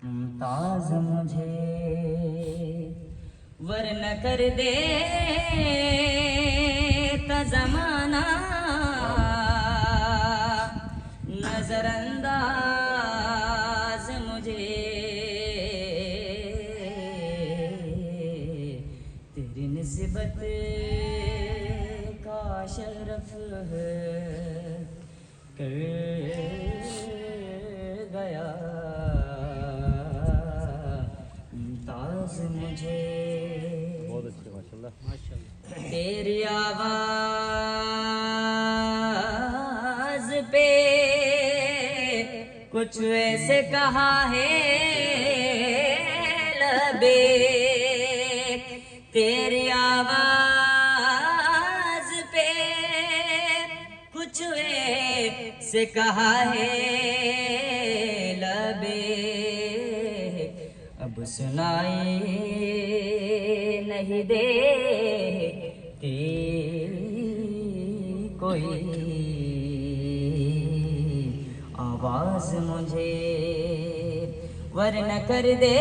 ممتاز مجھے ورنہ کر دے تا زمانہ نظر انداز مجھے تیری نسبت کا شرف کر گیا ممتاز مجھے. بہت اچھے ماشاءاللہ. تیری آواز پہ کچھ ویسے کہا ہے لبے, تیری آواز پہ کچھ ویسے کہا ہے لبے, اب سنائی نہیں دے کوئی آواز مجھے ورنہ کر دے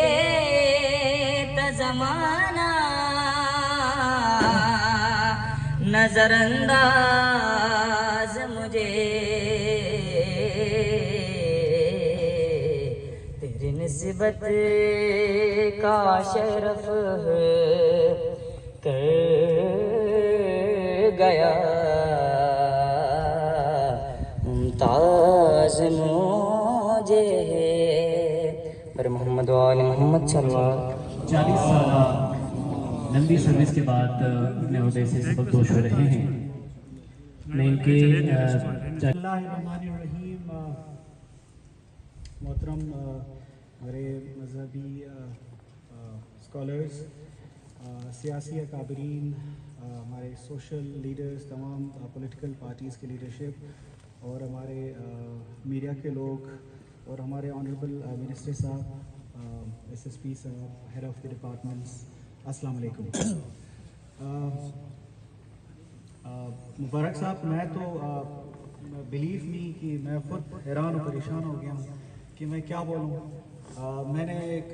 تا زمانہ نظر انداز مجھے تیری نسبت کا شرف کر گیا ممتاز مجھے. پر محمد و آل محمد صلی اللہ. 40 سالہ لمبی سروس کے بعد اپنے عہدے سے سبکدوش ہو رہے ہیں. میں ان کے اللہ الرحمن الرحیم. محترم ہمارے مذہبی اسکالرز, سیاسی اکابرین, ہمارے سوشل لیڈرز, تمام پولیٹیکل پارٹیز کے لیڈرشپ, اور ہمارے میڈیا کے لوگ, اور ہمارے آنریبل منسٹر صاحب, ایس ایس پی صاحب, ہیڈ آف دی ڈپارٹمنٹس, السلام علیکم. مبارک صاحب, میں تو بلیو نہیں کہ میں خود حیران و پریشان ہو گیا ہوں کہ میں کیا بولوں. میں نے ایک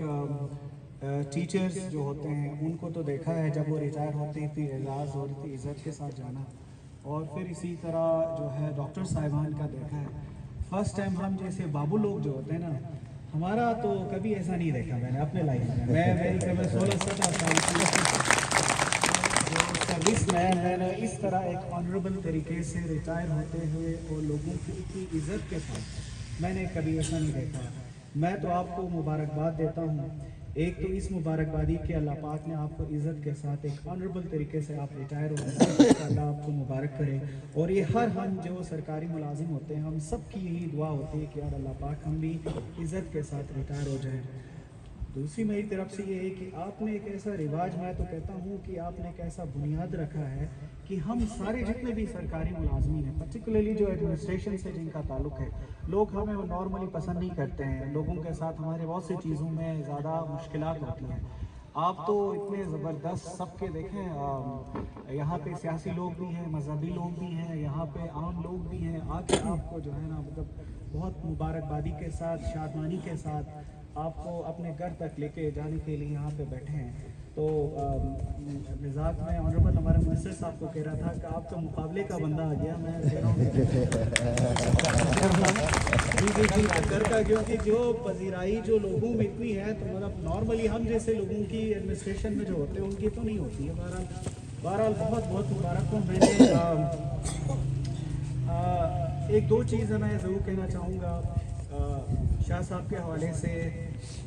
ٹیچرز جو ہوتے ہیں ان کو تو دیکھا ہے جب وہ ریٹائر ہوتی تھی اعزاز اور عزت کے ساتھ جانا, اور پھر اسی طرح جو ہے ڈاکٹر صاحبان کا دیکھا ہے. فرسٹ ٹائم ہم جیسے بابو لوگ جو ہوتے ہیں نا, ہمارا تو کبھی ایسا نہیں دیکھا میں نے اپنے لائف میں. میں 16-17 سال کی سروس میں نے اس طرح ایک آنریبل طریقے سے ریٹائر ہوتے ہوئے اور لوگوں کی عزت کے ساتھ میں نے کبھی ایسا نہیں دیکھا. میں تو آپ کو مبارکباد دیتا ہوں. ایک تو اس مبارکبادی کہ اللہ پاک نے آپ کو عزت کے ساتھ ایک آنریبل طریقے سے آپ ریٹائر ہو گئے, اللہ آپ کو مبارک کرے. اور یہ ہر ہم جو سرکاری ملازم ہوتے ہیں ہم سب کی یہی دعا ہوتی ہے کہ یار اللہ پاک ہم بھی عزت کے ساتھ ریٹائر ہو جائیں. دوسری میری طرف سے یہ ہے کہ آپ نے ایک ایسا رواج, میں تو کہتا ہوں کہ آپ نے ایک ایسا بنیاد رکھا ہے کہ ہم سارے جتنے بھی سرکاری ملازمین ہیں, پرٹیکولرلی جو ایڈمنسٹریشن سے جن کا تعلق ہے, لوگ ہمیں نارملی پسند نہیں کرتے ہیں. لوگوں کے ساتھ ہمارے بہت سی چیزوں میں زیادہ مشکلات ہوتی ہیں. آپ تو اتنے زبردست سب کے دیکھیں, یہاں پہ سیاسی لوگ بھی ہیں, مذہبی لوگ بھی ہیں, یہاں پہ عام لوگ بھی ہیں. آ کے آپ کو جو ہے نا مطلب بہت مبارکبادی کے ساتھ, شادمانی کے ساتھ آپ کو اپنے گھر تک لے کے جانے کے لیے یہاں پہ بیٹھے ہیں. تو مزاج میں آنریبل ہمارے منسٹر صاحب کو کہہ رہا تھا کہ آپ کا مقابلے کا بندہ آ گیا. میں کہہ رہا ہوں گھر کا, کیونکہ جو پذیرائی جو لوگوں میں اتنی ہے تو مطلب نارملی ہم جیسے لوگوں کی ایڈمنسٹریشن میں جو ہوتے ہیں ان کی تو نہیں ہوتی ہے. بہرحال بہت بہت مبارک ہوں. میں نے ایک دو چیزیں میں ضرور کہنا چاہوں گا شاہ صاحب کے حوالے سے.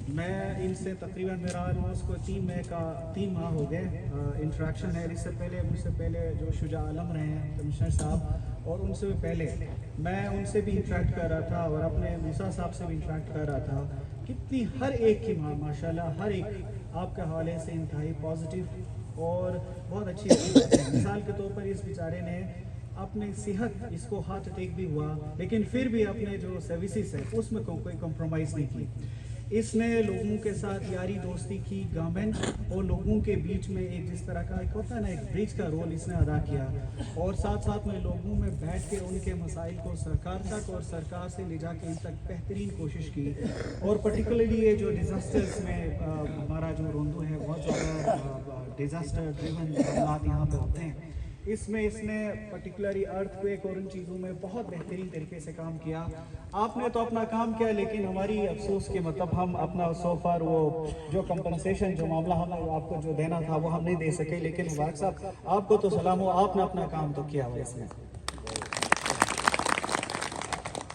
میں ان سے تقریباً میرا اس کو 3 ماہ ہو گئے انٹریکشن ہے. اس سے پہلے مجھ سے پہلے جو شجاع عالم رہے ہیں کمشنر صاحب, اور ان سے پہلے میں ان سے بھی انٹریکٹ کر رہا تھا, اور اپنے موسیٰ صاحب سے بھی انٹریکٹ کر رہا تھا. کتنی ہر ایک کی ماشاءاللہ ہر ایک آپ کے حوالے سے انتہائی پازیٹیو اور بہت اچھی بات ہے. مثال کے طور پر اس بیچارے نے اپنے صحت, اس کو ہارٹ اٹیک بھی ہوا, لیکن پھر بھی اپنے جو سروسز ہے اس میں کوئی کمپرومائز نہیں کی. इसने लोगों के साथ यारी दोस्ती की, गवर्नमेंट और लोगों के बीच में एक जिस तरह का एक होता है ना, एक ब्रिज का रोल इसने अदा किया, और साथ साथ में लोगों में बैठ के उनके मसाइल को सरकार तक और सरकार से ले जाके इन तक बेहतरीन कोशिश की। और पर्टिकुलरली ये जो डिज़ास्टर्स में हमारा जो रोंदू है, बहुत ज़्यादा डिज़ास्टर ड्रिवन हालात यहाँ पे होते हैं, इसमें इसने पर्टिकुलरली अर्थक्वेक और उन चीज़ों में बहुत बेहतरीन तरीके से काम किया। आपने तो अपना काम किया, लेकिन हमारी अफसोस के मतलब हम अपना सोफार वो जो कंपनसेशन जो मामला हमें आपको जो देना था वो हम नहीं दे सके, लेकिन मुबारक साहब आपको तो सलाम हो, आपने अपना काम तो किया हुआ इसमें।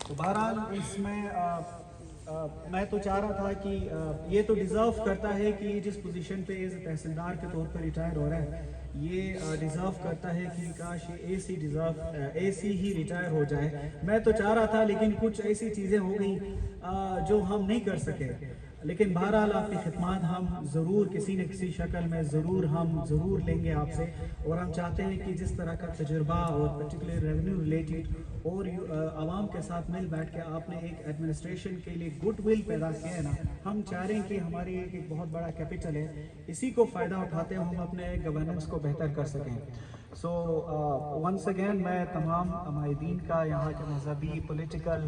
तो बहरहाल इसमें मैं तो चाह रहा था कि ये तो डिज़र्व करता है कि जिस पोजीशन पे एज तहसीलदार के तौर पर रिटायर हो रहा है, ये डिज़र्व करता है कि काश ये एसी ही रिटायर हो जाए। मैं तो चाह रहा था, लेकिन कुछ ऐसी चीज़ें हो गई जो हम नहीं कर सके, लेकिन बहरहाल आपकी खिदमत हम ज़रूर किसी न किसी शक्ल में ज़रूर लेंगे आपसे। और हम चाहते हैं कि जिस तरह का तजुर्बा और पर्टिकुलर रेवेन्यू रिलेटेड और आवाम के साथ मिल बैठ के आपने एक एडमिनिस्ट्रेशन के लिए गुड विल पैदा किया है ना, हम चाह रहे हैं कि हमारी एक बहुत बड़ा कैपिटल है, इसी को फ़ायदा उठाते हम अपने गवर्नेंस को बेहतर कर सकें। सो वंस अगेन मैं तमाम अमायदीन का, यहाँ के मजहबी, पॉलिटिकल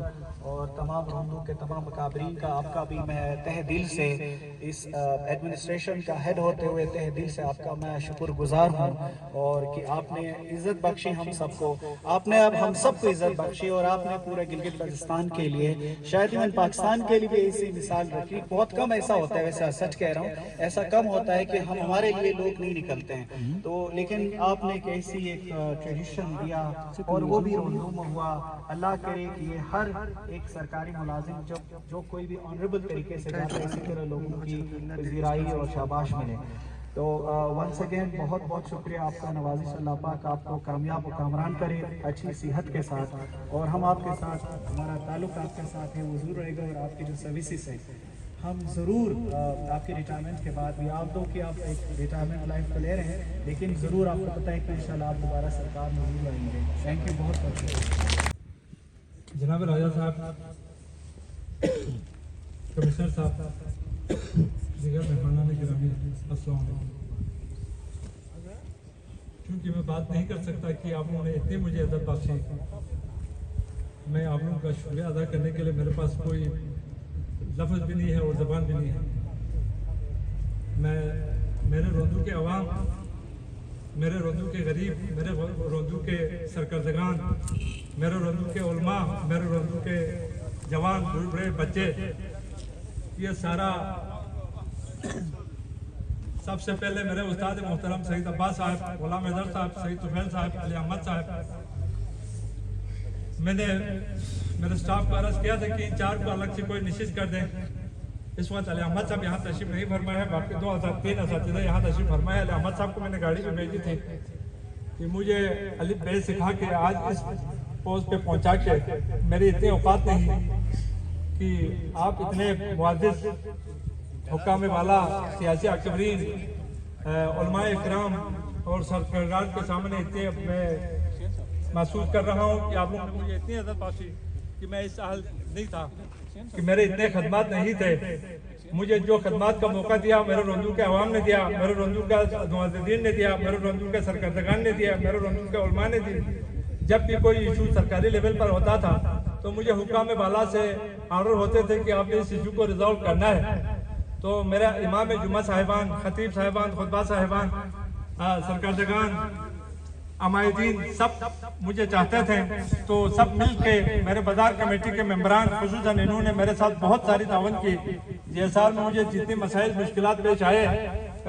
और तमाम रोंदू के तमाम मकाबरीन का, आपका भी मैं तह दिल से इस एडमिनिस्ट्रेशन का हेड होते हुए तह दिल से आपका मैं शुक्रगुजार हूँ, और कि आपने इज़्ज़त बख्शी हम सबको, आपने अब हम सबको इज़्ज़त बख्शी, और आपने पूरे गिलगित बल्तिस्तान के लिए, शायद इवन पाकिस्तान के लिए भी ऐसी मिसाल रखी। बहुत कम ऐसा होता है, वैसे सच कह रहा हूँ, ऐसा कम होता है कि हम हमारे लिए लोग नहीं निकलते हैं, तो लेकिन आपने ऐसी एक ट्रेडिशन दिया, और वो भी रोंदू में हुआ। अल्लाह करे कि ये हर एक सरकारी मुलाजिम जो कोई भी ऑनरेबल तरीके से जाता है, इसी तरह लोगों की पजीराई और शाबाश मिले। तो वंस अगेन बहुत बहुत शुक्रिया आपका, नवाजिश अल्लाह पाक आपको कामयाब व कामरान करे अच्छी सेहत के साथ, और हम आपके साथ, हमारा ताल्लुक़ आपके साथ है वो ज़रूर रहेगा, और आपकी जो सर्विसेज हैं हम ज़रूर आपके रिटायरमेंट के बाद भी, आप दो कि आप एक रिटायरमेंट लाइफ को ले रहे हैं, लेकिन ज़रूर आपको पता है कि इंशाल्लाह आप दोबारा सरकार में ज़रूर आएंगे। थैंक यू, बहुत बहुत शुक्रिया। जनाब राजा साहब, कमिश्नर साहब, दीगर मेहमानान गिरामी, अस्सलाम वालेकुम। क्योंकि मैं बात नहीं कर सकता कि आप लोगों ने इतनी मुझे इज़्ज़त बख्शी, मैं आप लोगों का शुक्रिया अदा करने के लिए मेरे पास कोई लफ्ज़ भी नहीं है और ज़बान भी नहीं है। मैं मेरे रोंदू के अवाम, मेरे रोंदू के गरीब, मेरे रोंदू के सरकर्दगान, मेरे रोंदू के उलमा, मेरे रोंदू के जवान बूढ़े बच्चे, ये सारा सबसे पहले मेरे उस्ताद मोहतरम सईद अब्बास साहब, गुलाम हैदर साहब, सईद तुफैल साहब, अली अहमद साहब, मैंने मेरे स्टाफ को अर्ज़ किया था कि इन चार को अलग से कोई निश्चित कर दें। इस वक्त अली अहमद साहब यहाँ तशरीफ नहीं फरमाए हैं, बाकी 3 असातिज़ा यहाँ तशरीफ फरमाए। अली अहमद साहब को मैंने गाड़ी में भेजी थी कि मुझे अलिफ बे सिखा के आज इस पोस्ट पे पहुँचा के, मेरी इतनी औकात नहीं कि आप इतने मुअज़्ज़िज़ हुक्काम वाला, सियासी अकबरीन, उलमाए इकराम और सरकार के सामने इतने मैं महसूस कर रहा हूँ कि आप लोगों ने मुझे इतनी इज़्ज़त बख्शी कि मैं इस हाल नहीं था, कि मेरे इतने खदमात नहीं थे। मुझे जो खदमात का मौका दिया मेरे रोंदू के अवाम ने दिया, मेरे रोंदू का मुअज़्ज़िज़ीन ने दिया, मेरे रोंदू के सरकर्दगान ने दिया, मेरे रोंदू के उलमा ने दी। जब भी कोई इशू सरकारी लेवल पर होता था तो मुझे हुक्काम वाला से ऑर्डर होते थे कि आपने इस इशू को रिजॉल्व करना है। तो मेरा इमाम जुम्मा साहिबान, खतीब साहिबान, खुतबा साहिबान, सरकर्दगान, अमायदीन सब मुझे चाहते थे, तो सब मिल के मेरे बाजार कमेटी के मेंबरान खुसूसन इन्होंने मेरे साथ बहुत सारी तावन की। जेसार में मुझे जितने मसाइल मुश्किलात पेश आए,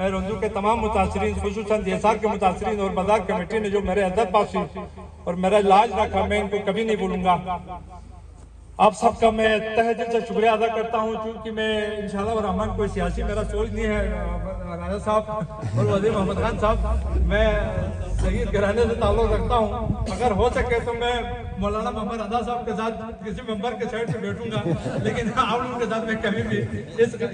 रोंदू के तमाम मुतासरीन, खुसूसन जेसार के मुतासरीन और बाजार कमेटी ने जो मेरे इज़्ज़त बख्शी और मेरा इलाज रखा, मैं इनको कभी नहीं भूलूंगा। आप सबका मैं तहे दिल से शुक्रिया अदा करता हूँ, क्योंकि मैं इंशाअल्लाह रहमान कोई सियासी मेरा सोच नहीं है। राजा साहब और वज़ीर मोहम्मद खान साहब, मैं सईद घराने से ताल्लुक़ रखता हूँ। अगर हो सके तो मैं मौलाना मोहम्मद रज़ा साहब के साथ किसी मेंबर के साइड पे बैठूंगा, लेकिन आप लोगों के साथ मैं कभी भी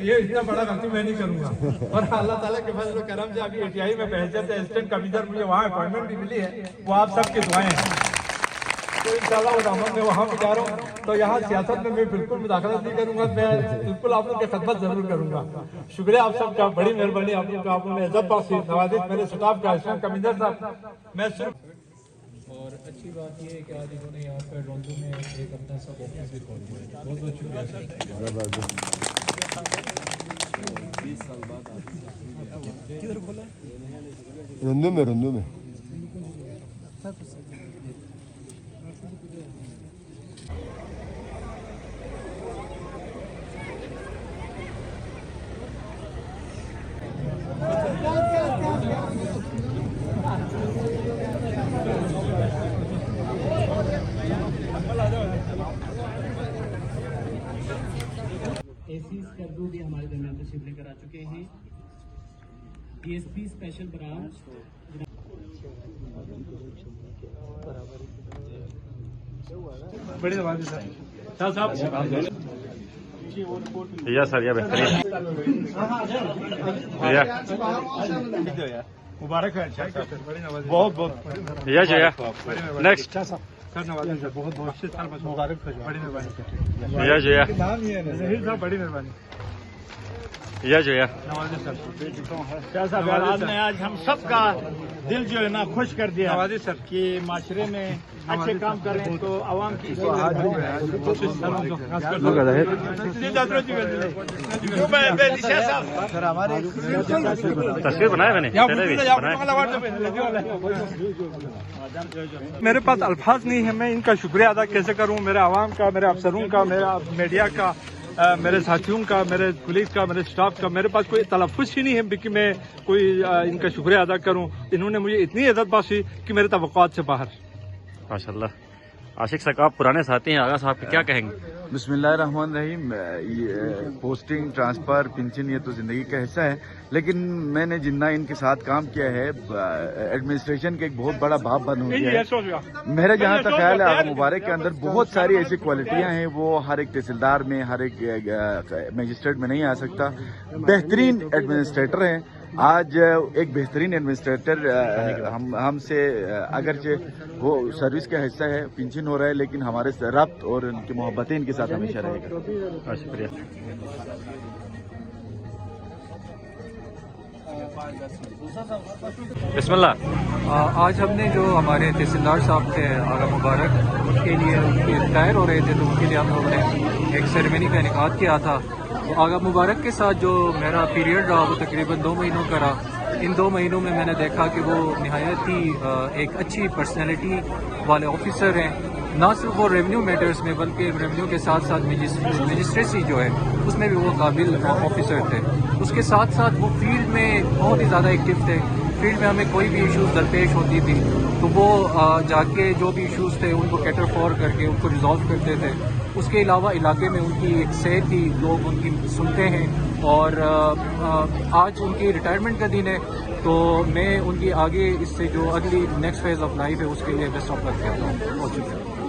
ये इतना बड़ा गलती मैं नहीं करूँगा। और अल्लाह ताला के फज़ल व करम से अभी ATI में बहसियत असिस्टेंट कमिश्नर मुझे वहाँ अपॉइंटमेंट भी मिली है, वो आप सबकी दुआएं हैं। तो इंशाल्लाह रहमत मैं वहाँ पे जा रहा हूँ, तो यहाँ सियासत में मैं बिल्कुल मुदाखलत नहीं करूँगा, मैं बिल्कुल आप लोग की खदमत जरूर करूँगा। शुक्रिया आप सबका, बड़ी मेहरबानी आप लोग का, आप लोगों ने इज्जत बख्शी, नवाजिश मेरे स्टाफ का, इसमें कमिंदर साहब, मैं सिर्फ। और अच्छी बात ये है कि आज इन्होंने यहाँ पर रोंदू में एक अपना सब ऑफिस भी खोल दिया है। बहुत बहुत शुक्रिया सर। रंदू में एसीज कर्दू भी हमारे दरमियान तशरीफ लेकर आ चुके हैं। डीएसपी स्पेशल ब्रांच बड़ी नवाजिश सर साहब या सर या बेहतरीन मुबारक है, बड़ी नवाजिश, बहुत बहुत या जो या नेक्स्ट सर नवाजिश सर, बहुत बहुत मुबारक, बड़ी मेहरबानी, या जो या नाम ही है जहीर साहब, बड़ी मेहरबानी, या जो या नवाजिश सर, क्या साहब, आज ने आज हम सब का दिल जो है ना खुश कर दिया नवाजिश सर कि माशरे में अच्छे काम करें तो आवाम की सर हमारे तस्वीर बनाया मैंने पहले भी बनाया। मेरे पास अल्फाज नहीं है, मैं इनका शुक्रिया अदा कैसे करूं, मेरे आवाम का, मेरे अफसरों का, मेरा मीडिया का, मेरे साथियों का, मेरे पुलिस का, मेरे स्टाफ का, मेरे पास कोई तलफ़ुज़ ही नहीं है कि मैं कोई इनका शुक्रिया अदा करूं। इन्होंने मुझे इतनी इज़्ज़त बख्शी कि मेरे तवक्कुआत से बाहर। माशाल्लाह। आशिक साहब आप पुराने साथी हैं, आगा साहब क्या कहेंगे? बिस्मिल्लाहिर्रहमानिर्रहीम। ये पोस्टिंग, ट्रांसफ़र, पेंशन ये तो ज़िंदगी का हिस्सा है, लेकिन मैंने जितना इनके साथ काम किया है एडमिनिस्ट्रेशन के एक बहुत बड़ा भाव बन हो गया है। मेरा जहाँ तक ख्याल है, आगा मुबारक के अंदर बहुत सारी ऐसी क्वालिटियाँ हैं वो हर एक तहसीलदार में, हर एक मजिस्ट्रेट में नहीं आ सकता। बेहतरीन एडमिनिस्ट्रेटर हैं। आज एक बेहतरीन एडमिनिस्ट्रेटर हमसे अगरचे वो सर्विस का हिस्सा है, पेंशन हो रहा है, लेकिन हमारे रब्त और उनकी मोहब्बतें इनके साथ हमेशा रहेगा। शुक्रिया। बिस्मिल्लाह। आज हमने जो हमारे तहसीलदार साहब थे आगा मुबारक, उनके लिए उनके रिटायर हो रहे थे, तो उनके लिए हम लोगों ने एक सेरेमनी का इनेकाद किया था। तो आगा मुबारक के साथ जो मेरा पीरियड रहा वो तकरीबन 2 महीनों का रहा। इन 2 महीनों में मैंने देखा कि वो निहायत ही एक अच्छी पर्सनैलिटी वाले ऑफिसर हैं। ना सिर्फ वो रेवेन्यू मैटर्स में बल्कि रेवेन्यू के साथ साथ मजिस्ट्रेसी जो है उसमें भी वो काबिल ऑफिसर थे। उसके साथ साथ वो फील्ड में बहुत ही ज़्यादा एक्टिव थे। फील्ड में हमें कोई भी इश्यूज दरपेश होती थी तो वो जाके जो भी इश्यूज थे उनको कैटर फॉर करके उनको रिजॉल्व करते थे। उसके अलावा इलाके में उनकी एक सेहत थी, लोग उनकी सुनते हैं। और आज उनकी रिटायरमेंट का दिन है, तो मैं उनकी आगे इससे जो अगली नेक्स्ट फेज ऑफ लाइफ है उसके लिए बेस्ट ऑफ लक करता हूँ। बहुत शुक्रिया।